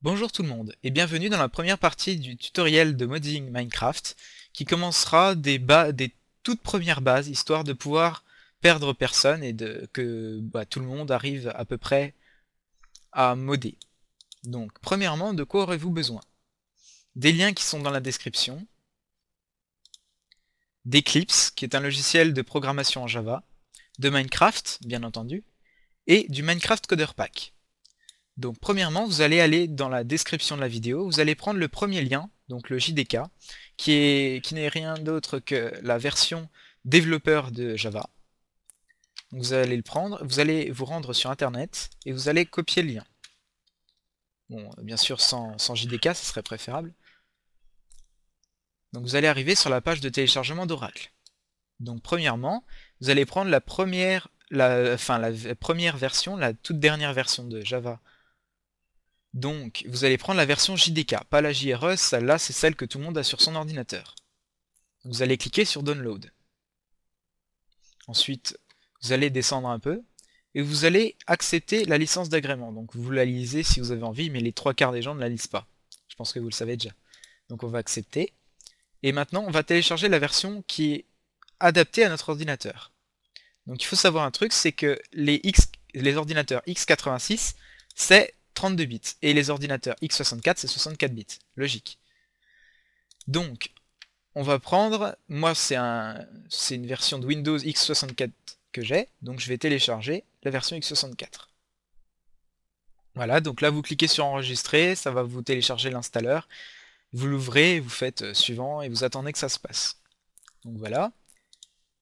Bonjour tout le monde et bienvenue dans la première partie du tutoriel de modding Minecraft qui commencera des toutes premières bases histoire de pouvoir perdre personne et que tout le monde arrive à peu près à modder. Donc premièrement, de quoi aurez-vous besoin? Des liens qui sont dans la description, d'Eclipse qui est un logiciel de programmation en Java, de Minecraft bien entendu, et du Minecraft Coder Pack. Donc premièrement, vous allez aller dans la description de la vidéo, vous allez prendre le premier lien, donc le JDK, qui n'est rien d'autre que la version développeur de Java. Donc vous allez le prendre, vous allez vous rendre sur internet et vous allez copier le lien. Bon, bien sûr sans JDK, ce serait préférable. Donc vous allez arriver sur la page de téléchargement d'Oracle. Donc premièrement, vous allez prendre la première version, la toute dernière version de Java. Donc, vous allez prendre la version JDK, pas la JRE, celle-là c'est celle que tout le monde a sur son ordinateur. Vous allez cliquer sur Download. Ensuite, vous allez descendre un peu, et vous allez accepter la licence d'agrément. Donc vous la lisez si vous avez envie, mais les trois quarts des gens ne la lisent pas. Je pense que vous le savez déjà. Donc on va accepter. Et maintenant, on va télécharger la version qui est adaptée à notre ordinateur. Donc il faut savoir un truc, c'est que les ordinateurs x86, c'est 32 bits. Et les ordinateurs x64, c'est 64 bits. Logique. Donc, on va prendre, moi c'est une version de Windows x64 que j'ai, donc je vais télécharger la version x64. Voilà, donc là vous cliquez sur enregistrer, ça va vous télécharger l'installeur, vous l'ouvrez, vous faites suivant et vous attendez que ça se passe. Donc voilà,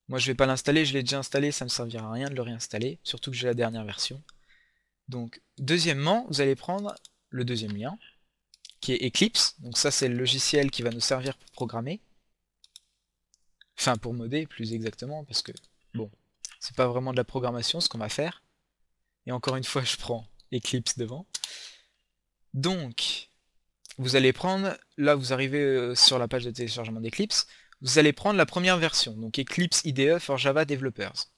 moi je vais pas l'installer, je l'ai déjà installé, ça ne me servira à rien de le réinstaller, surtout que j'ai la dernière version. Donc deuxièmement, vous allez prendre le deuxième lien, qui est Eclipse, donc ça c'est le logiciel qui va nous servir pour programmer. Enfin, pour modder, plus exactement, parce que, bon, c'est pas vraiment de la programmation ce qu'on va faire. Et encore une fois, je prends Eclipse devant. Donc, vous allez prendre, là vous arrivez sur la page de téléchargement d'Eclipse, vous allez prendre la première version, donc Eclipse IDE for Java Developers.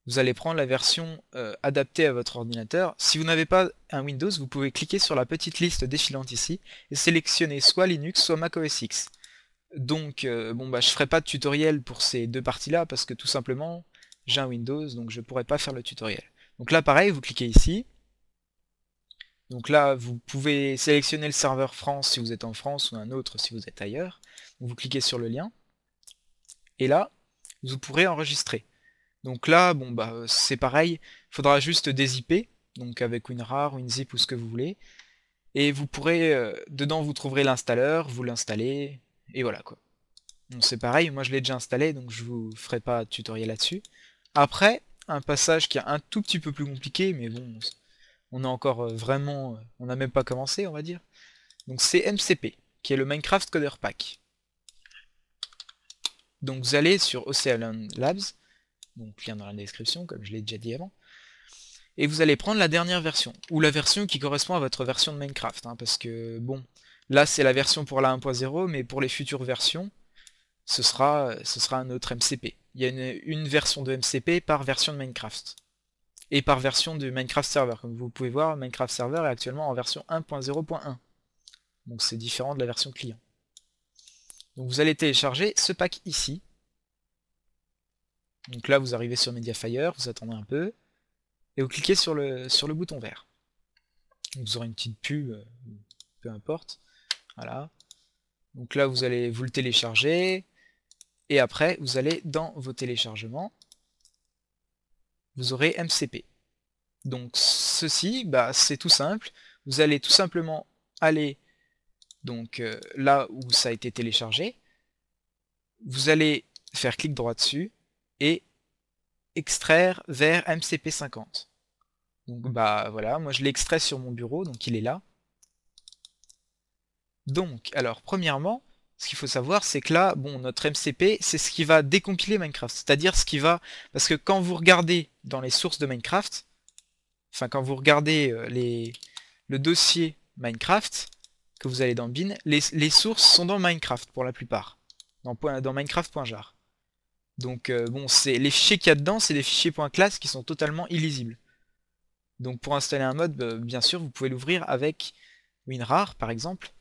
Vous allez prendre la version adaptée à votre ordinateur. Si vous n'avez pas un Windows, vous pouvez cliquer sur la petite liste défilante ici et sélectionner soit Linux, soit Mac OS X. Donc, bon bah je ferai pas de tutoriel pour ces deux parties-là parce que tout simplement j'ai un Windows donc je pourrais pas faire le tutoriel. Donc là pareil, vous cliquez ici. Donc là vous pouvez sélectionner le serveur France si vous êtes en France ou un autre si vous êtes ailleurs. Donc, vous cliquez sur le lien et là vous pourrez enregistrer. Donc là bon bah c'est pareil, il faudra juste des IP donc avec WinRAR, WinZip ou ce que vous voulez et vous pourrez dedans vous trouverez l'installeur, vous l'installez et voilà quoi. Bon, c'est pareil, moi je l'ai déjà installé, donc je vous ferai pas de tutoriel là-dessus. Après, un passage qui est un tout petit peu plus compliqué, mais bon, on a encore vraiment, on n'a même pas commencé, on va dire. Donc c'est MCP, qui est le Minecraft Coder Pack. Donc vous allez sur Ocean Labs, donc lien dans la description, comme je l'ai déjà dit avant, et vous allez prendre la dernière version, ou la version qui correspond à votre version de Minecraft, hein, parce que bon, là c'est la version pour la 1.0, mais pour les futures versions, ce sera un autre MCP. Il y a une version de MCP par version de Minecraft. Et par version de Minecraft Server. Comme vous pouvez voir, Minecraft Server est actuellement en version 1.0.1. Donc c'est différent de la version client. Donc vous allez télécharger ce pack ici. Donc là vous arrivez sur Mediafire, vous attendez un peu, et vous cliquez sur le bouton vert. Donc vous aurez une petite pub, peu importe. Voilà. Donc là vous allez vous le télécharger, et après vous allez dans vos téléchargements, vous aurez MCP. Donc ceci, bah, c'est tout simple. Vous allez tout simplement aller donc là où ça a été téléchargé. Vous allez faire clic droit dessus et extraire vers MCP50. Donc bah voilà, moi je l'ai extrait sur mon bureau, donc il est là. Donc, alors premièrement, ce qu'il faut savoir, c'est que là, bon, notre MCP, c'est ce qui va décompiler Minecraft. C'est-à-dire ce qui va... Parce que quand vous regardez dans les sources de Minecraft, enfin quand vous regardez le dossier Minecraft, que vous allez dans bin, les sources sont dans Minecraft pour la plupart, dans Minecraft.jar. Donc bon, les fichiers qu'il y a dedans, c'est des fichiers .class qui sont totalement illisibles. Donc pour installer un mod, bien sûr, vous pouvez l'ouvrir avec WinRAR par exemple,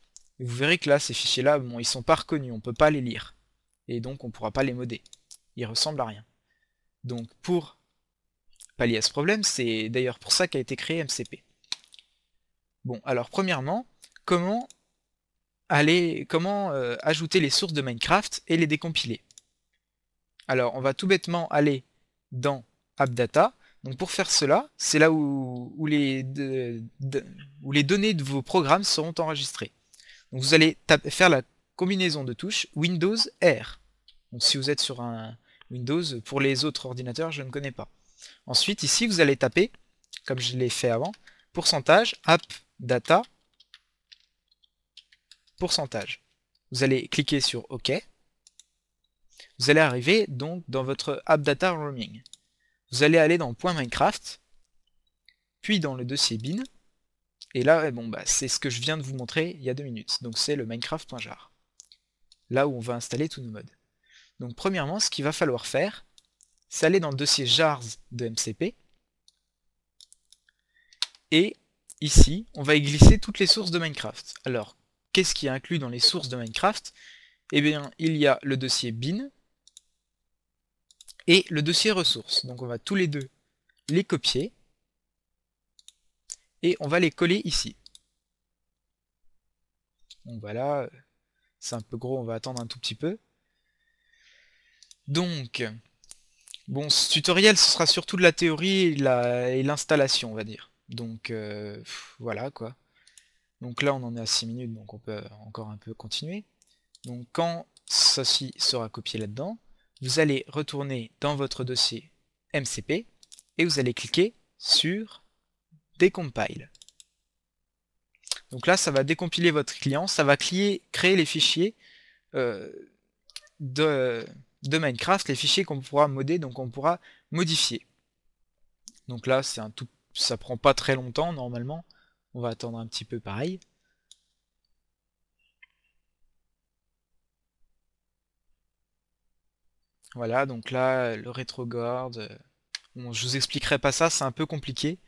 et vous verrez que là, ces fichiers-là, bon, ils sont pas reconnus, on peut pas les lire. Et donc, on pourra pas les modder. Ils ressemblent à rien. Donc, pour pallier à ce problème, c'est d'ailleurs pour ça qu'a été créé MCP. Bon, alors, premièrement, comment ajouter les sources de Minecraft et les décompiler? Alors, on va tout bêtement aller dans AppData. Donc, pour faire cela, c'est là où les données de vos programmes seront enregistrées. Donc vous allez faire la combinaison de touches Windows R. Donc si vous êtes sur un Windows, pour les autres ordinateurs, je ne connais pas. Ensuite, ici, vous allez taper, comme je l'ai fait avant, pourcentage app data pourcentage. Vous allez cliquer sur OK. Vous allez arriver donc dans votre app data roaming. Vous allez aller dans .minecraft, puis dans le dossier bin. Et là, bon, bah, c'est ce que je viens de vous montrer il y a 2 minutes. Donc c'est le minecraft.jar. Là où on va installer tous nos mods. Donc premièrement, ce qu'il va falloir faire, c'est aller dans le dossier jars de MCP. Et ici, on va y glisser toutes les sources de Minecraft. Alors, qu'est-ce qui est inclus dans les sources de Minecraft? Eh bien, il y a le dossier bin et le dossier ressources. Donc on va tous les deux les copier et on va les coller ici. Donc voilà, c'est un peu gros, on va attendre un tout petit peu. Donc, bon, ce tutoriel, ce sera surtout de la théorie et l'installation, on va dire. Donc, voilà, quoi. Donc là, on en est à 6 minutes, donc on peut encore un peu continuer. Donc quand ceci sera copié là-dedans, vous allez retourner dans votre dossier MCP et vous allez cliquer sur Decompile. Donc là, ça va décompiler votre client, ça va créer les fichiers euh, de, de Minecraft, les fichiers qu'on pourra modder, donc on pourra modifier. Donc là, ça prend pas très longtemps normalement. On va attendre un petit peu pareil. Voilà, donc là, le rétrograde. Bon, je vous expliquerai pas ça, c'est un peu compliqué.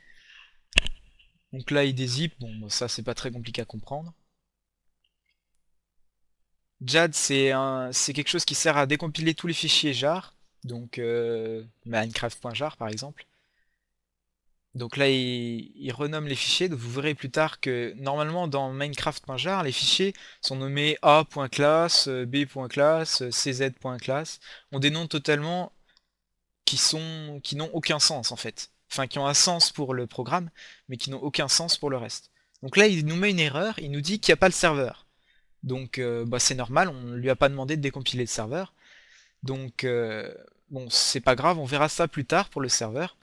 Donc là, il dézip, bon, ça c'est pas très compliqué à comprendre. JAD, c'est quelque chose qui sert à décompiler tous les fichiers jar, donc Minecraft.jar par exemple. Donc là, il renomme les fichiers. Donc vous verrez plus tard que normalement dans Minecraft.jar, les fichiers sont nommés a.class, b.class, cz.class, ont des noms totalement qui n'ont aucun sens en fait. Enfin, qui ont un sens pour le programme, mais qui n'ont aucun sens pour le reste. Donc là, il nous met une erreur, il nous dit qu'il n'y a pas le serveur. Donc bah, c'est normal, on ne lui a pas demandé de décompiler le serveur. Donc bon, c'est pas grave, on verra ça plus tard pour le serveur.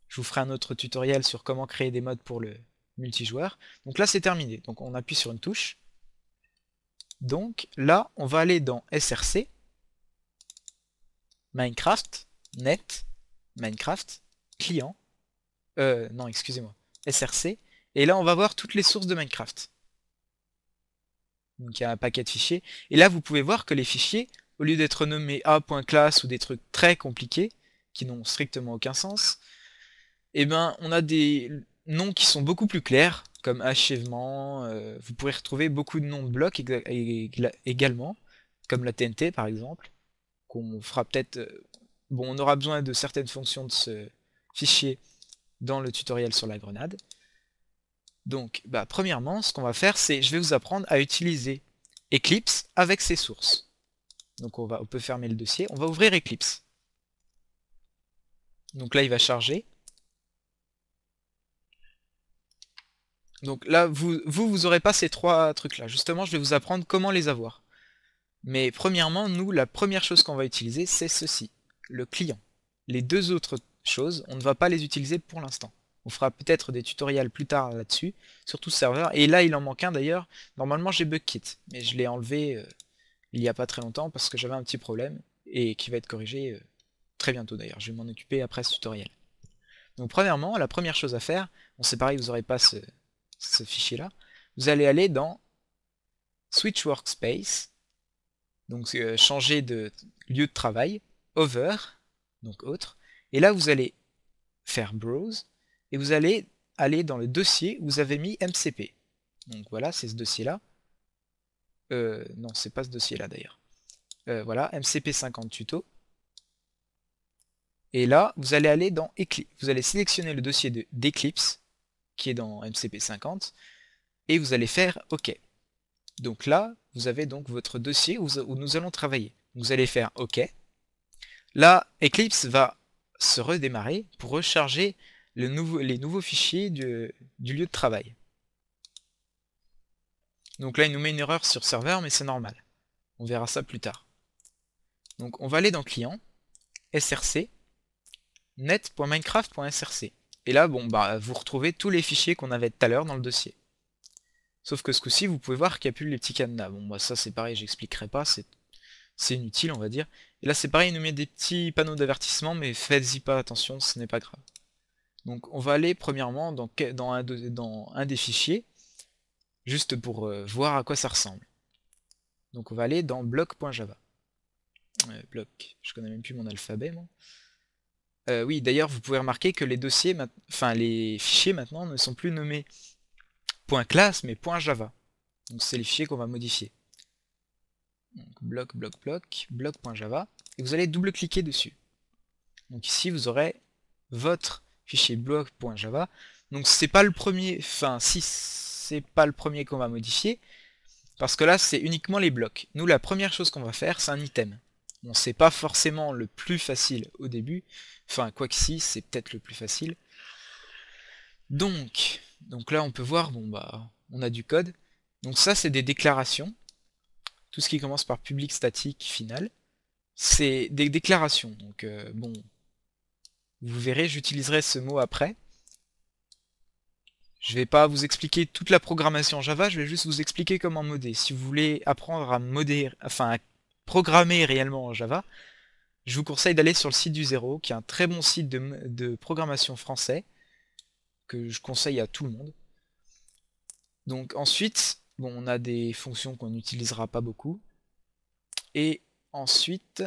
Je vous ferai un autre tutoriel sur comment créer des mods pour le multijoueur. Donc là, c'est terminé. Donc on appuie sur une touche. Donc là, on va aller dans SRC, Minecraft, Net, Minecraft, Client, non, excusez-moi, SRC, et là, on va voir toutes les sources de Minecraft. Donc il y a un paquet de fichiers, et là, vous pouvez voir que les fichiers, au lieu d'être nommés a.class ou des trucs très compliqués, qui n'ont strictement aucun sens, eh ben, on a des noms qui sont beaucoup plus clairs, comme achèvement, vous pourrez retrouver beaucoup de noms de blocs également, comme la TNT par exemple, qu'on fera peut-être... bon, on aura besoin de certaines fonctions de ce fichier dans le tutoriel sur la grenade. Donc, bah, premièrement, ce qu'on va faire, c'est je vais vous apprendre à utiliser Eclipse avec ses sources. Donc on peut fermer le dossier, on va ouvrir Eclipse. Donc là, il va charger. Donc là, vous aurez pas ces trois trucs-là. Justement, je vais vous apprendre comment les avoir. Mais premièrement, nous, la première chose qu'on va utiliser, c'est ceci, le client. Les deux autres choses, on ne va pas les utiliser pour l'instant. On fera peut-être des tutoriels plus tard là-dessus, sur tout serveur. Et là, il en manque un d'ailleurs. Normalement, j'ai BugKit, mais je l'ai enlevé il n'y a pas très longtemps parce que j'avais un petit problème et qui va être corrigé très bientôt d'ailleurs. Je vais m'en occuper après ce tutoriel. Donc premièrement, la première chose à faire, bon c'est pareil, vous n'aurez pas ce fichier-là. Vous allez aller dans Switch Workspace, donc changer de lieu de travail, Over, donc autre, et là vous allez faire Browse, et vous allez aller dans le dossier où vous avez mis MCP. Donc voilà, c'est ce dossier-là. Non, c'est pas ce dossier-là d'ailleurs. Voilà, MCP50 tuto. Et là, vous allez aller dans Eclipse. Vous allez sélectionner le dossier d'Eclipse, qui est dans MCP50, et vous allez faire OK. Donc là, vous avez donc votre dossier où nous allons travailler. Vous allez faire OK. Là, Eclipse va se redémarrer pour recharger les nouveaux fichiers du lieu de travail. Donc là, il nous met une erreur sur serveur, mais c'est normal. On verra ça plus tard. Donc on va aller dans Client, src, net.minecraft.src. Et là, bon, bah, vous retrouvez tous les fichiers qu'on avait tout à l'heure dans le dossier. Sauf que ce coup-ci, vous pouvez voir qu'il n'y a plus les petits cadenas. Bon, bah ça c'est pareil, j'expliquerai pas, c'est inutile, on va dire. Et là, c'est pareil, il nous met des petits panneaux d'avertissement, mais faites-y pas attention, ce n'est pas grave. Donc on va aller premièrement dans un des fichiers, juste pour voir à quoi ça ressemble. Donc on va aller dans bloc.java. Bloc, je connais même plus mon alphabet, moi. Oui, d'ailleurs, vous pouvez remarquer que les dossiers, enfin les fichiers maintenant ne sont plus nommés .classe, mais .java. Donc c'est les fichiers qu'on va modifier. Donc bloc.java, et vous allez double-cliquer dessus. Donc ici, vous aurez votre fichier bloc.java. Donc c'est pas le premier, enfin si c'est pas le premier qu'on va modifier, parce que là c'est uniquement les blocs. Nous, la première chose qu'on va faire, c'est un item. Bon, c'est pas forcément le plus facile au début, enfin quoi que si, c'est peut-être le plus facile. Donc là on peut voir, bon bah, on a du code. Donc ça c'est des déclarations. Tout ce qui commence par public statique final, c'est des déclarations. Donc bon, vous verrez, j'utiliserai ce mot après. Je vais pas vous expliquer toute la programmation Java, je vais juste vous expliquer comment modder. Si vous voulez apprendre à modder, enfin à programmer réellement en Java, je vous conseille d'aller sur le site du Zéro, qui est un très bon site de programmation français, que je conseille à tout le monde. Donc ensuite, bon, on a des fonctions qu'on n'utilisera pas beaucoup. Et ensuite,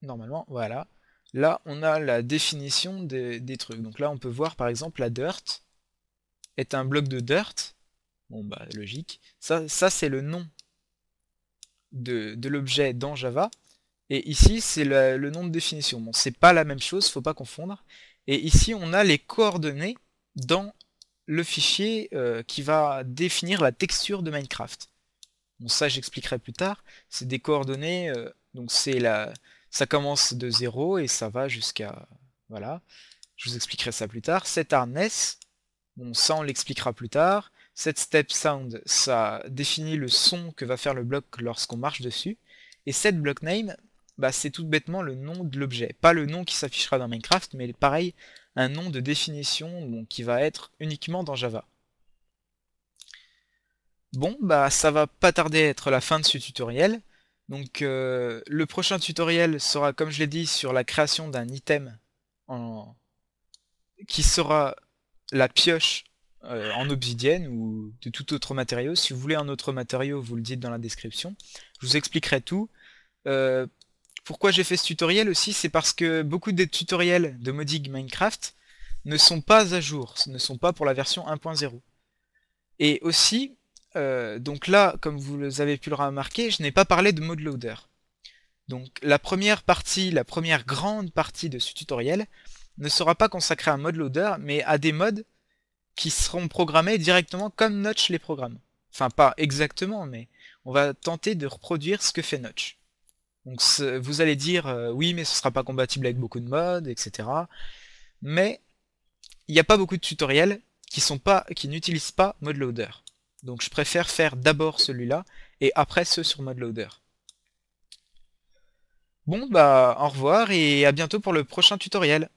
normalement, voilà. Là, on a la définition des trucs. Donc là, on peut voir par exemple la dirt est un bloc de dirt. Bon, bah, logique. Ça c'est le nom de l'objet dans Java. Et ici, c'est le nom de définition. Bon, c'est pas la même chose, faut pas confondre. Et ici, on a les coordonnées dans le fichier qui va définir la texture de Minecraft. Bon, ça, j'expliquerai plus tard. C'est des coordonnées, donc ça commence de 0 et ça va jusqu'à... Voilà. Je vous expliquerai ça plus tard. Set hardness, bon, ça, on l'expliquera plus tard. Set step sound, ça définit le son que va faire le bloc lorsqu'on marche dessus. Et set block name, bah, c'est tout bêtement le nom de l'objet. Pas le nom qui s'affichera dans Minecraft, mais pareil, un nom de définition bon, qui va être uniquement dans Java. Bon, bah ça va pas tarder à être la fin de ce tutoriel. Donc le prochain tutoriel sera, comme je l'ai dit, sur la création d'un item qui sera la pioche en obsidienne ou de tout autre matériau. Si vous voulez un autre matériau, vous le dites dans la description. Je vous expliquerai tout. Euh, Pourquoi j'ai fait ce tutoriel aussi, c'est parce que beaucoup des tutoriels de modding Minecraft ne sont pas à jour, ne sont pas pour la version 1.0. Et aussi, donc là, comme vous avez pu le remarquer, je n'ai pas parlé de mode loader. Donc la première partie, la première grande partie de ce tutoriel ne sera pas consacrée à un mode loader, mais à des modes qui seront programmés directement comme Notch les programme. Enfin, pas exactement, mais on va tenter de reproduire ce que fait Notch. Donc vous allez dire, oui, mais ce sera pas compatible avec beaucoup de modes, etc. Mais il n'y a pas beaucoup de tutoriels qui n'utilisent pas mode loader. Donc je préfère faire d'abord celui-là et après ceux sur mode loader. Bon bah au revoir et à bientôt pour le prochain tutoriel.